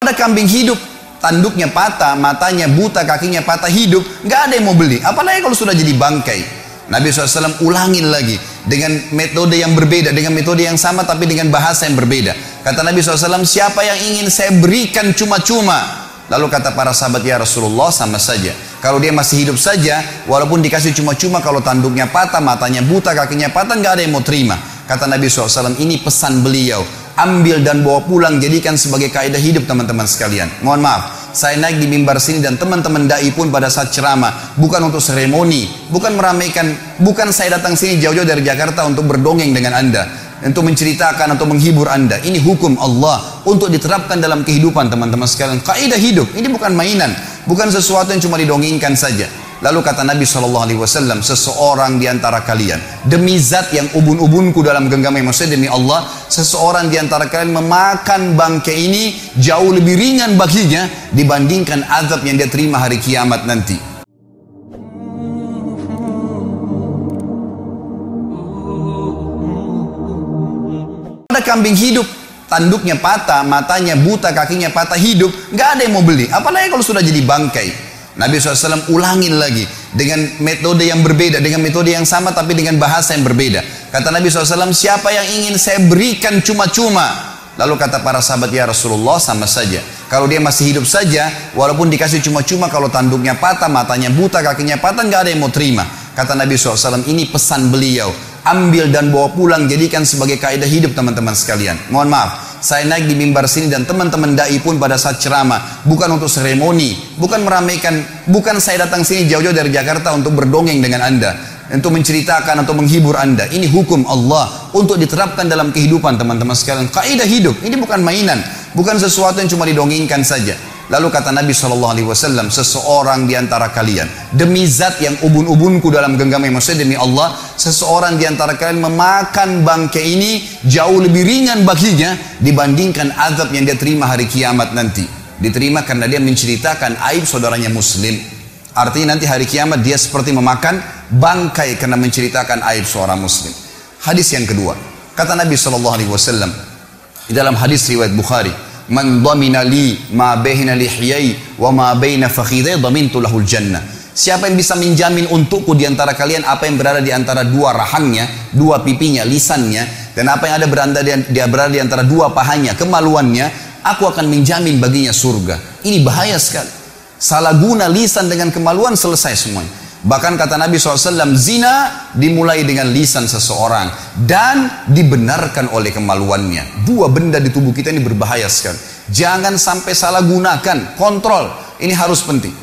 Ada kambing hidup, tanduknya patah, matanya buta, kakinya patah, hidup, nggak ada yang mau beli. Apalagi kalau sudah jadi bangkai. Nabi SAW ulangin lagi dengan metode yang berbeda, dengan metode yang sama tapi dengan bahasa yang berbeda. Kata Nabi SAW, siapa yang ingin saya berikan cuma-cuma? Lalu kata para sahabat, ya Rasulullah, sama saja. Kalau dia masih hidup saja, walaupun dikasih cuma-cuma, kalau tanduknya patah, matanya buta, kakinya patah, nggak ada yang mau terima. Kata Nabi SAW, ini pesan beliau. Ambil dan bawa pulang, jadikan sebagai kaidah hidup teman-teman sekalian. Mohon maaf, saya naik di mimbar sini dan teman-teman dai pun pada saat ceramah, bukan untuk seremoni, bukan meramaikan, bukan saya datang sini jauh-jauh dari Jakarta untuk berdongeng dengan Anda, untuk menceritakan atau menghibur Anda. Ini hukum Allah untuk diterapkan dalam kehidupan teman-teman sekalian. Kaidah hidup, ini bukan mainan, bukan sesuatu yang cuma didongengkan saja. Lalu kata Nabi SAW, seseorang di antara kalian, demi zat yang ubun-ubunku dalam genggamnya, maksudnya demi Allah, seseorang di antara kalian memakan bangkai ini jauh lebih ringan baginya dibandingkan azab yang dia terima hari kiamat nanti. Ada kambing hidup, tanduknya patah, matanya buta, kakinya patah, hidup, nggak ada yang mau beli. Apalagi kalau sudah jadi bangkai. Nabi SAW ulangin lagi dengan metode yang berbeda, dengan metode yang sama tapi dengan bahasa yang berbeda. Kata Nabi SAW, siapa yang ingin saya berikan cuma-cuma? Lalu kata para sahabat, ya Rasulullah, sama saja. Kalau dia masih hidup saja, walaupun dikasih cuma-cuma, kalau tanduknya patah, matanya buta, kakinya patah, nggak ada yang mau terima. Kata Nabi SAW, ini pesan beliau. Ambil dan bawa pulang, jadikan sebagai kaidah hidup teman-teman sekalian. Mohon maaf, saya naik di mimbar sini dan teman-teman dai pun pada saat ceramah, bukan untuk seremoni, bukan meramaikan, bukan saya datang sini jauh-jauh dari Jakarta untuk berdongeng dengan Anda, untuk menceritakan atau menghibur Anda. Ini hukum Allah untuk diterapkan dalam kehidupan teman-teman sekalian. Kaidah hidup, ini bukan mainan, bukan sesuatu yang cuma didongengkan saja. Lalu kata Nabi SAW, seseorang di antara kalian, demi zat yang ubun-ubunku dalam genggamnya, maksudnya demi Allah, seseorang di antara kalian memakan bangkai ini jauh lebih ringan baginya dibandingkan azab yang dia terima hari kiamat nanti. Diterima karena dia menceritakan aib saudaranya muslim. Artinya nanti hari kiamat dia seperti memakan bangkai karena menceritakan aib seorang muslim. Hadis yang kedua, kata Nabi SAW di dalam hadis riwayat Bukhari, man dhamina li ma baina lihyai wa ma baina fakhidai dhamintu lahul jannah. Siapa yang bisa menjamin untukku di antara kalian apa yang berada di antara dua rahangnya, dua pipinya, lisannya, dan apa yang berada di antara dua pahanya, kemaluannya, aku akan menjamin baginya surga. Ini bahaya sekali. Salah guna lisan dengan kemaluan, selesai semuanya. Bahkan kata Nabi SAW, zina dimulai dengan lisan seseorang dan dibenarkan oleh kemaluannya. Dua benda di tubuh kita ini berbahaya sekali. Jangan sampai salah gunakan, kontrol. Ini harus penting.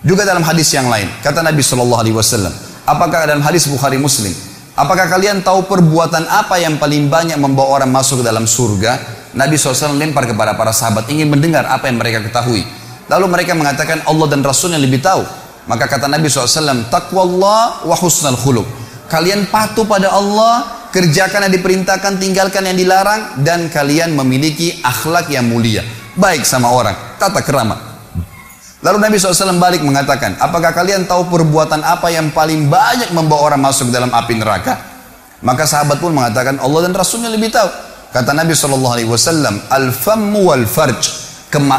Juga dalam hadis yang lain, kata Nabi SAW, apakah dalam hadis Bukhari Muslim, apakah kalian tahu perbuatan apa yang paling banyak membawa orang masuk ke dalam surga? Nabi SAW lempar kepada para sahabat, ingin mendengar apa yang mereka ketahui. Lalu mereka mengatakan Allah dan Rasul yang lebih tahu. Maka kata Nabi SAW, taqwallah wa husnal khuluq. Kalian patuh pada Allah, kerjakan yang diperintahkan, tinggalkan yang dilarang, dan kalian memiliki akhlak yang mulia, baik sama orang, tata kerama. Lalu Nabi SAW balik mengatakan, apakah kalian tahu perbuatan apa yang paling banyak membawa orang masuk dalam api neraka? Maka sahabat pun mengatakan Allah dan Rasulnya lebih tahu. Kata Nabi SAW, al-fammu wal-farj,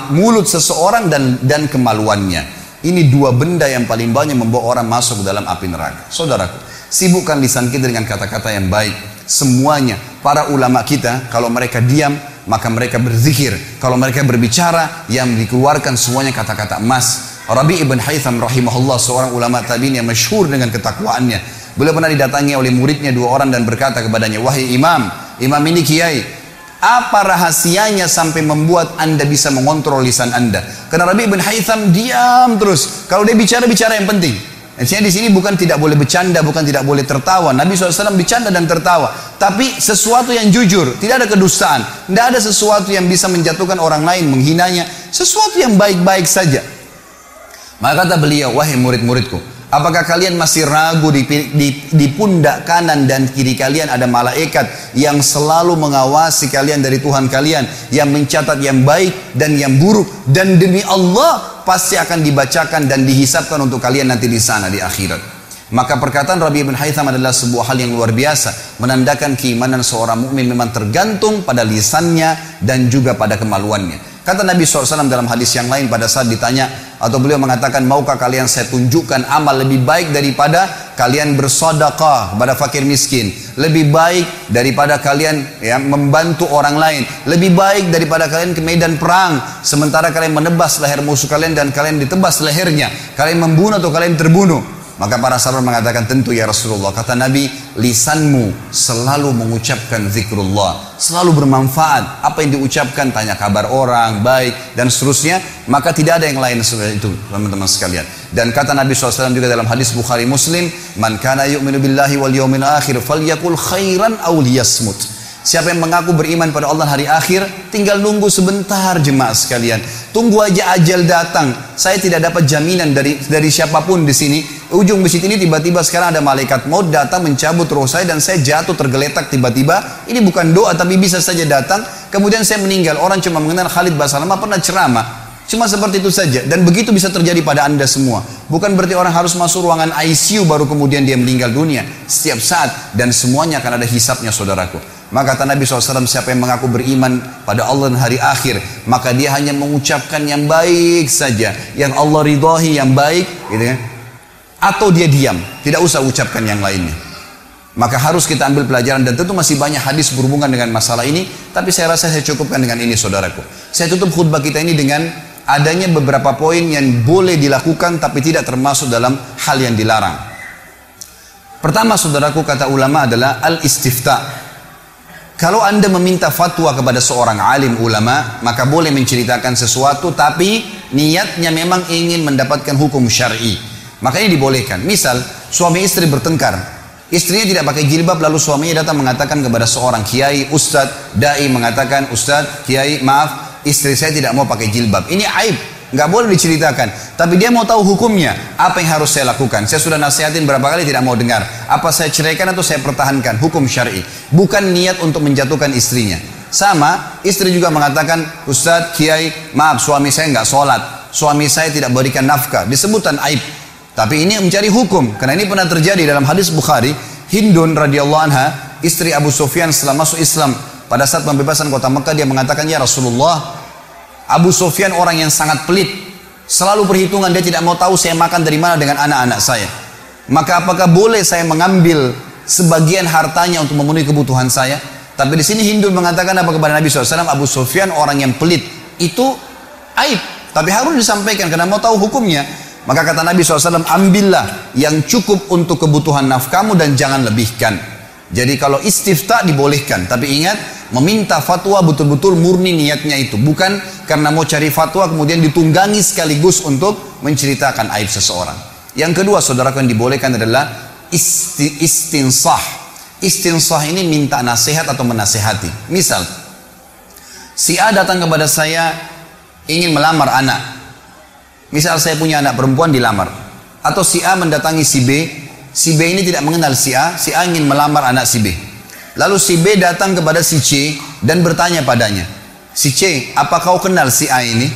mulut seseorang dan kemaluannya. Ini dua benda yang paling banyak membawa orang masuk dalam api neraka. Saudaraku, sibukkan lisan kita dengan kata-kata yang baik. Semuanya, para ulama kita, kalau mereka diam, maka mereka berzikir. Kalau mereka berbicara, yang dikeluarkan semuanya kata-kata emas. Rabi' ibn Haytham rahimahullah, seorang ulama tabi'in yang masyhur dengan ketakwaannya. Beliau pernah didatangi oleh muridnya dua orang dan berkata kepadanya, wahai imam ini kiai, apa rahasianya sampai membuat anda bisa mengontrol lisan anda? Karena Rabi' bin Haytham diam terus. Kalau dia bicara yang penting. Artinya di sini bukan tidak boleh bercanda, bukan tidak boleh tertawa. Nabi SAW bercanda dan tertawa. Tapi sesuatu yang jujur, tidak ada kedustaan. Tidak ada sesuatu yang bisa menjatuhkan orang lain, menghinanya. Sesuatu yang baik-baik saja. Maka kata beliau, wahai murid-muridku, apakah kalian masih ragu di pundak kanan dan kiri kalian ada malaikat yang selalu mengawasi kalian dari Tuhan kalian, yang mencatat yang baik dan yang buruk, dan demi Allah pasti akan dibacakan dan dihisapkan untuk kalian nanti di sana di akhirat. Maka perkataan Rabi' bin Haytham adalah sebuah hal yang luar biasa, menandakan keimanan seorang mukmin memang tergantung pada lisannya dan juga pada kemaluannya. Kata Nabi SAW dalam hadis yang lain pada saat ditanya, atau beliau mengatakan, maukah kalian saya tunjukkan amal lebih baik daripada kalian bersedekah kepada fakir miskin, lebih baik daripada kalian membantu orang lain, lebih baik daripada kalian ke medan perang sementara kalian menebas leher musuh kalian dan kalian ditebas lehernya, kalian membunuh atau kalian terbunuh. Maka para sahabat mengatakan, tentu ya Rasulullah. Kata Nabi, lisanmu selalu mengucapkan zikrullah, selalu bermanfaat. Apa yang diucapkan, tanya kabar orang, baik, dan seterusnya. Maka tidak ada yang lain seperti itu, teman-teman sekalian. Dan kata Nabi SAW juga dalam hadis Bukhari Muslim, man kana yu'minu billahi wal yawmil akhir falyakul khairan aw liyasmut. Siapa yang mengaku beriman pada Allah hari akhir, tinggal nunggu sebentar jemaah sekalian. Tunggu aja ajal datang. Saya tidak dapat jaminan dari siapapun di sini. Ujung masjid ini tiba-tiba sekarang ada malaikat maut datang mencabut roh saya dan saya jatuh tergeletak tiba-tiba. Ini bukan doa tapi bisa saja datang. Kemudian saya meninggal. Orang cuma mengenal Khalid Basalamah pernah ceramah. Cuma seperti itu saja. Dan begitu bisa terjadi pada anda semua. Bukan berarti orang harus masuk ruangan ICU baru kemudian dia meninggal dunia. Setiap saat. Dan semuanya akan ada hisapnya saudaraku. Maka kata Nabi SAW, siapa yang mengaku beriman pada Allah dan hari akhir, maka dia hanya mengucapkan yang baik saja, yang Allah ridhahi, yang baik, gitu kan? Atau dia diam, tidak usah ucapkan yang lainnya. Maka harus kita ambil pelajaran, dan tentu masih banyak hadis berhubungan dengan masalah ini, tapi saya rasa saya cukupkan dengan ini saudaraku. Saya tutup khutbah kita ini dengan adanya beberapa poin yang boleh dilakukan tapi tidak termasuk dalam hal yang dilarang. Pertama saudaraku, kata ulama adalah al-istifta. Kalau anda meminta fatwa kepada seorang alim ulama, maka boleh menceritakan sesuatu tapi niatnya memang ingin mendapatkan hukum syar'i. Maka ini dibolehkan. Misal suami istri bertengkar, istrinya tidak pakai jilbab, lalu suaminya datang mengatakan kepada seorang kiai, ustadz, dai, mengatakan, ustadz, kiai, maaf, istri saya tidak mau pakai jilbab. Ini aib, nggak boleh diceritakan. Tapi dia mau tahu hukumnya, apa yang harus saya lakukan. Saya sudah nasihatin berapa kali tidak mau dengar. Apa saya ceraikan atau saya pertahankan? Hukum syar'i. Bukan niat untuk menjatuhkan istrinya. Sama, istri juga mengatakan, ustadz, kiai, maaf, suami saya nggak sholat, suami saya tidak berikan nafkah. Disebutkan aib. Tapi ini mencari hukum. Karena ini pernah terjadi dalam hadis Bukhari. Hindun radhiyallahu anha, istri Abu Sufyan setelah masuk Islam, pada saat pembebasan kota Mekah, dia mengatakan, ya Rasulullah, Abu Sufyan orang yang sangat pelit, selalu perhitungan, dia tidak mau tahu saya makan dari mana dengan anak-anak saya. Maka apakah boleh saya mengambil sebagian hartanya untuk memenuhi kebutuhan saya? Tapi di sini Hindun mengatakan apa kepada Nabi SAW? Abu Sufyan orang yang pelit, itu aib, tapi harus disampaikan karena mau tahu hukumnya. Maka kata Nabi SAW, ambillah yang cukup untuk kebutuhan nafkamu dan jangan lebihkan. Jadi kalau istifta dibolehkan, tapi ingat, meminta fatwa betul-betul murni niatnya itu, bukan karena mau cari fatwa kemudian ditunggangi sekaligus untuk menceritakan aib seseorang. Yang kedua saudaraku yang dibolehkan adalah istinsah. Istinsah ini minta nasihat atau menasihati. Misal si A datang kepada saya ingin melamar anak. Misal saya punya anak perempuan dilamar, atau si A mendatangi si B. Si B ini tidak mengenal si A ingin melamar anak si B. Lalu si B datang kepada si C dan bertanya padanya, si C, apa kau kenal si A ini?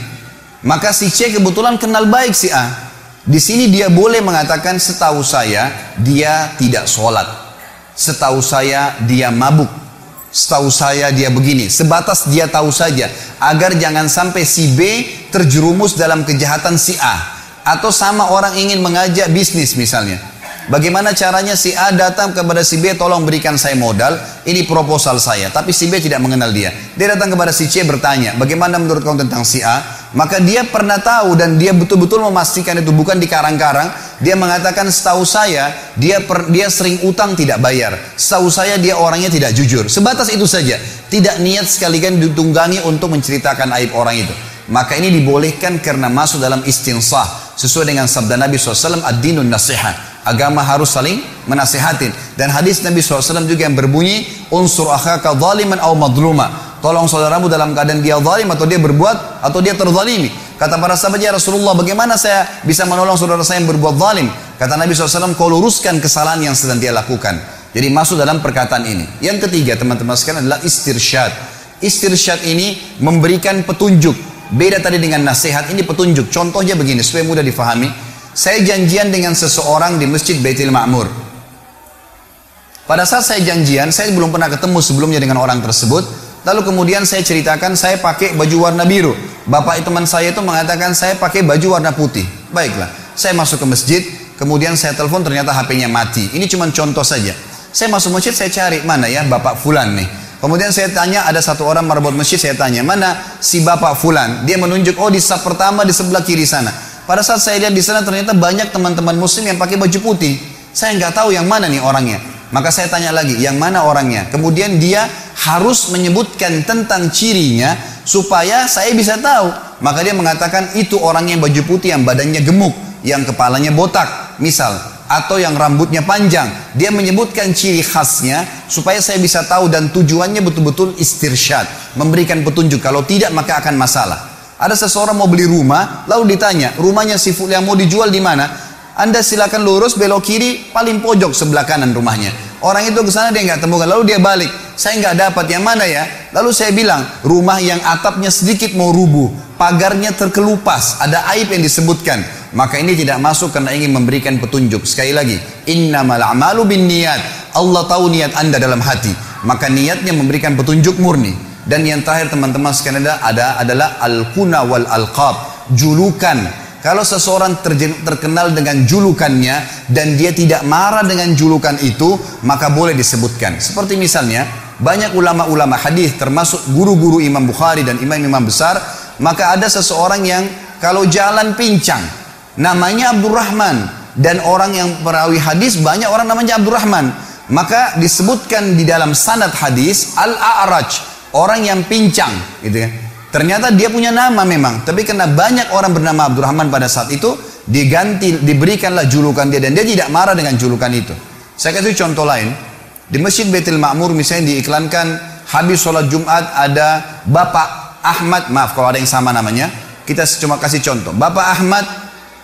Maka si C kebetulan kenal baik si A. Di sini dia boleh mengatakan, setahu saya dia tidak sholat, setahu saya dia mabuk, setahu saya dia begini. Sebatas dia tahu saja, agar jangan sampai si B terjerumus dalam kejahatan si A. Atau sama orang ingin mengajak bisnis misalnya. Bagaimana caranya si A datang kepada si B, tolong berikan saya modal, ini proposal saya. Tapi si B tidak mengenal dia. Dia datang kepada si C bertanya, bagaimana menurut kamu tentang si A? Maka dia pernah tahu dan dia betul-betul memastikan itu bukan dikarang-karang. Dia mengatakan, setahu saya dia sering utang tidak bayar, setahu saya dia orangnya tidak jujur. Sebatas itu saja, tidak niat sekalian ditunggangi untuk menceritakan aib orang itu. Maka ini dibolehkan karena masuk dalam istinsah, sesuai dengan sabda Nabi SAW, ad-dinun nasihat. Agama harus saling menasihatin. Dan hadis Nabi SAW juga yang berbunyi, unsur akhaka zaliman aw madluma. Tolong saudaramu dalam keadaan dia zalim atau dia berbuat atau dia terzalimi. Kata para sahabat, ya Rasulullah, bagaimana saya bisa menolong saudara saya yang berbuat zalim? Kata Nabi SAW, kau luruskan kesalahan yang sedang dia lakukan. Jadi masuk dalam perkataan ini. Yang ketiga teman-teman sekalian adalah istirsyad. Istirsyad ini memberikan petunjuk. Beda tadi dengan nasihat, ini petunjuk. Contohnya begini supaya mudah difahami. Saya janjian dengan seseorang di Masjid Baitul Ma'mur. Pada saat saya janjian, saya belum pernah ketemu sebelumnya dengan orang tersebut. Lalu kemudian saya ceritakan saya pakai baju warna biru. Bapak teman saya itu mengatakan saya pakai baju warna putih. Baiklah, saya masuk ke masjid, kemudian saya telepon ternyata HP-nya mati. Ini cuma contoh saja. Saya masuk masjid, saya cari mana ya Bapak Fulan nih. Kemudian saya tanya, ada satu orang marbot masjid, saya tanya, mana si Bapak Fulan? Dia menunjuk, oh di saf pertama di sebelah kiri sana. Pada saat saya lihat di sana ternyata banyak teman-teman muslim yang pakai baju putih. Saya nggak tahu yang mana nih orangnya. Maka saya tanya lagi, yang mana orangnya? Kemudian dia harus menyebutkan tentang cirinya supaya saya bisa tahu. Maka dia mengatakan itu orangnya yang baju putih, yang badannya gemuk, yang kepalanya botak, misal, atau yang rambutnya panjang. Dia menyebutkan ciri khasnya supaya saya bisa tahu, dan tujuannya betul-betul istirsyad, memberikan petunjuk. Kalau tidak maka akan masalah. Ada seseorang mau beli rumah, lalu ditanya, rumahnya si Fulan yang mau dijual di mana? Anda silakan lurus, belok kiri, paling pojok sebelah kanan rumahnya. Orang itu ke sana dia nggak temukan, lalu dia balik. Saya nggak dapat, yang mana ya? Lalu saya bilang, rumah yang atapnya sedikit mau rubuh, pagarnya terkelupas, ada aib yang disebutkan. Maka ini tidak masuk karena ingin memberikan petunjuk. Sekali lagi, innamal a'malu binniyat. Allah tahu niat Anda dalam hati. Maka niatnya memberikan petunjuk murni. Dan yang terakhir teman-teman sekalian adalah al-kuna wal alqab, julukan. Kalau seseorang terkenal dengan julukannya dan dia tidak marah dengan julukan itu, maka boleh disebutkan. Seperti misalnya, banyak ulama-ulama hadis termasuk guru-guru Imam Bukhari dan imam-imam besar, maka ada seseorang yang kalau jalan pincang, namanya Abdurrahman, dan orang yang perawi hadis banyak orang namanya Abdurrahman, maka disebutkan di dalam sanad hadis Al-A'raj, orang yang pincang, gitu ya. Ternyata dia punya nama memang, tapi karena banyak orang bernama Abdurrahman pada saat itu, diberikanlah julukan dia, dan dia tidak marah dengan julukan itu. Saya kasih contoh lain. Di Masjid Baitul Ma'mur misalnya diiklankan, habis sholat Jumat ada Bapak Ahmad, maaf kalau ada yang sama namanya, kita cuma kasih contoh. Bapak Ahmad,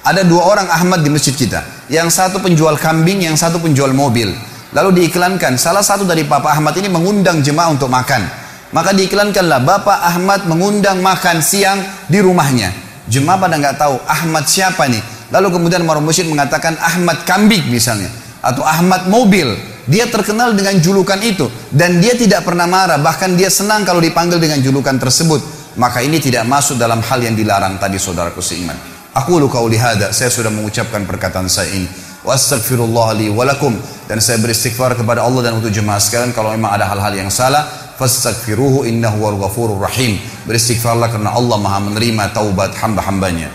ada dua orang Ahmad di masjid kita. Yang satu penjual kambing, yang satu penjual mobil. Lalu diiklankan, salah satu dari Bapak Ahmad ini mengundang jemaah untuk makan. Maka diiklankanlah Bapak Ahmad mengundang makan siang di rumahnya. Jemaah pada nggak tahu Ahmad siapa nih. Lalu kemudian maruf masjid mengatakan Ahmad kambing misalnya, atau Ahmad mobil. Dia terkenal dengan julukan itu dan dia tidak pernah marah, bahkan dia senang kalau dipanggil dengan julukan tersebut. Maka ini tidak masuk dalam hal yang dilarang tadi, saudaraku seiman. Aqulu qauli hada, saya sudah mengucapkan perkataan saya ini. Wa astaghfirullah li wa lakum, dan saya beristighfar kepada Allah dan untuk jemaah sekalian kalau memang ada hal-hal yang salah. Fastaghfiruhu innahu wal ghafurur rahim. Beristighfarlah karena Allah Maha menerima taubat hamba-hambanya.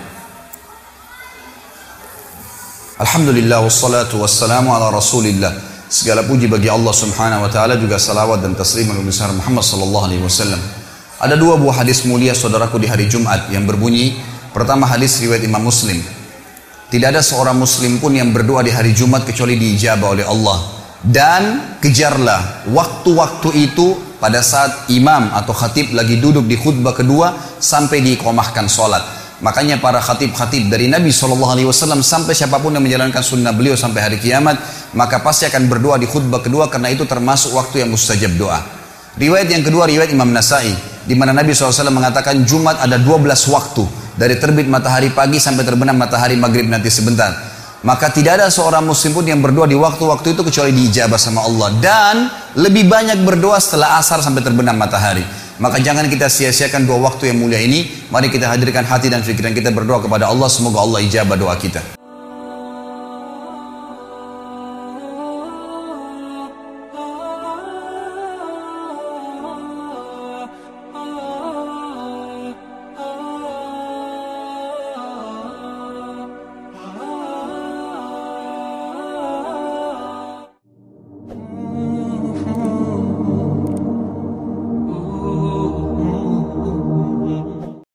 Alhamdulillah wassalatu wassalamu ala Rasulillah. Segala puji bagi Allah Subhanahu wa taala, juga salawat dan taslim Nabi besar Muhammad sallallahu alaihi wasallam. Ada dua buah hadis mulia saudaraku di hari Jumat yang berbunyi, pertama hadis riwayat Imam Muslim. Tidak ada seorang muslim pun yang berdoa di hari Jumat kecuali diijabah oleh Allah. Dan kejarlah waktu-waktu itu pada saat imam atau khatib lagi duduk di khutbah kedua sampai diiqamahkan sholat. Makanya para khatib-khatib dari Nabi SAW sampai siapapun yang menjalankan sunnah beliau sampai hari kiamat, maka pasti akan berdoa di khutbah kedua karena itu termasuk waktu yang mustajab doa. Riwayat yang kedua riwayat Imam Nasai, di mana Nabi SAW mengatakan Jumat ada 12 waktu, dari terbit matahari pagi sampai terbenam matahari maghrib nanti sebentar. Maka tidak ada seorang muslim pun yang berdoa di waktu-waktu itu kecuali diijabah sama Allah. Dan lebih banyak berdoa setelah asar sampai terbenam matahari. Maka jangan kita sia-siakan dua waktu yang mulia ini. Mari kita hadirkan hati dan pikiran kita berdoa kepada Allah. Semoga Allah ijabah doa kita.